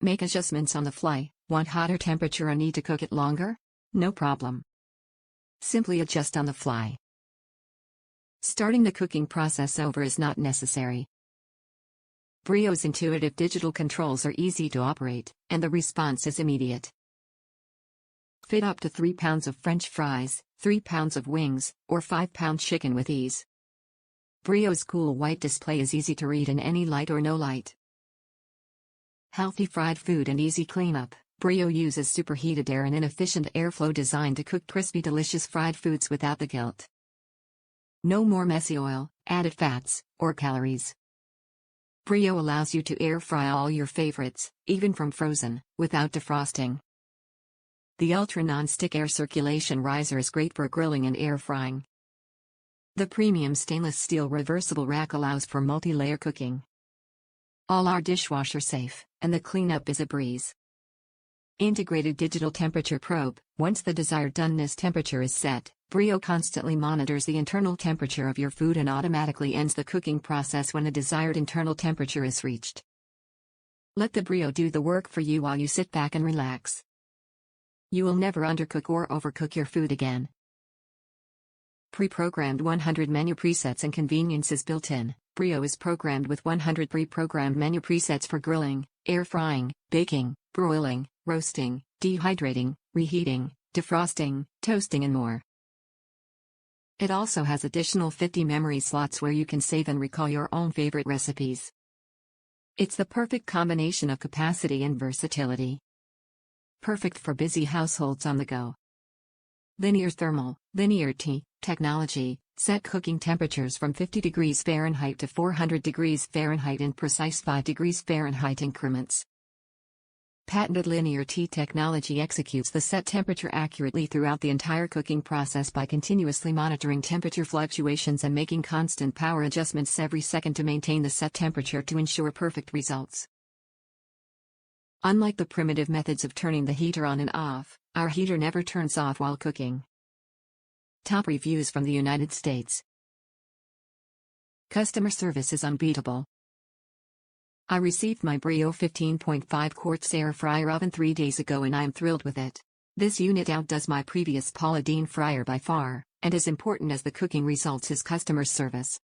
Make adjustments on the fly. Want hotter temperature or need to cook it longer? No problem. Simply adjust on the fly. Starting the cooking process over is not necessary. Brio's intuitive digital controls are easy to operate, and the response is immediate. Fit up to 3 pounds of French fries, 3 pounds of wings, or 5-pound chicken with ease. Brio's cool white display is easy to read in any light or no light. Healthy fried food and easy cleanup. Brio uses superheated air and an efficient airflow designed to cook crispy delicious fried foods without the guilt. No more messy oil, added fats, or calories. Brio allows you to air fry all your favorites, even from frozen, without defrosting. The ultra non-stick air circulation riser is great for grilling and air frying. The premium stainless steel reversible rack allows for multi-layer cooking. All are dishwasher safe, and the cleanup is a breeze. Integrated digital temperature probe. Once the desired doneness temperature is set, Brio constantly monitors the internal temperature of your food and automatically ends the cooking process when the desired internal temperature is reached. Let the Brio do the work for you while you sit back and relax. You will never undercook or overcook your food again. Pre-programmed 100 menu presets and conveniences built in. Brio is programmed with 100 pre-programmed menu presets for grilling, air frying, baking, broiling, roasting, dehydrating, reheating, defrosting, toasting and more. It also has additional 50 memory slots where you can save and recall your own favorite recipes. It's the perfect combination of capacity and versatility. Perfect for busy households on the go. Linear thermal, linear T, technology, set cooking temperatures from 50 degrees Fahrenheit to 400 degrees Fahrenheit in precise 5 degrees Fahrenheit increments. Patented linear T technology executes the set temperature accurately throughout the entire cooking process by continuously monitoring temperature fluctuations and making constant power adjustments every second to maintain the set temperature to ensure perfect results. Unlike the primitive methods of turning the heater on and off, our heater never turns off while cooking. Top reviews from the United States. Customer service is unbeatable. I received my Brio 15.5 quarts air fryer oven 3 days ago and I am thrilled with it. This unit outdoes my previous Paula Deen fryer by far, and as important as the cooking results is customer service.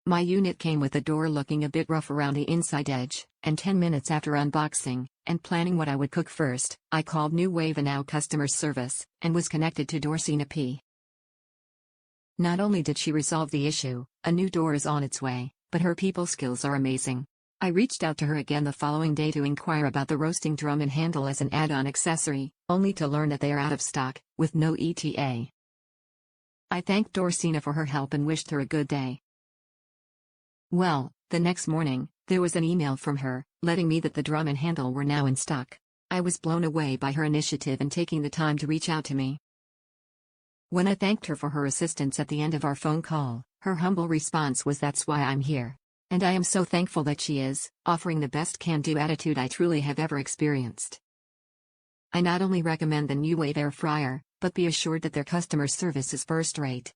My unit came with the door looking a bit rough around the inside edge, and 10 minutes after unboxing, and planning what I would cook first, I called NUWAVE Now customer service, and was connected to Dorsina P. Not only did she resolve the issue, a new door is on its way, but her people skills are amazing. I reached out to her again the following day to inquire about the roasting drum and handle as an add-on accessory, only to learn that they are out of stock, with no ETA. I thanked Dorsina for her help and wished her a good day. Well, the next morning, there was an email from her, letting me that the drum and handle were now in stock. I was blown away by her initiative and taking the time to reach out to me. When I thanked her for her assistance at the end of our phone call, her humble response was, "That's why I'm here." And I am so thankful that she is, offering the best can-do attitude I truly have ever experienced. I not only recommend the NUWAVE air fryer, but be assured that their customer service is first-rate.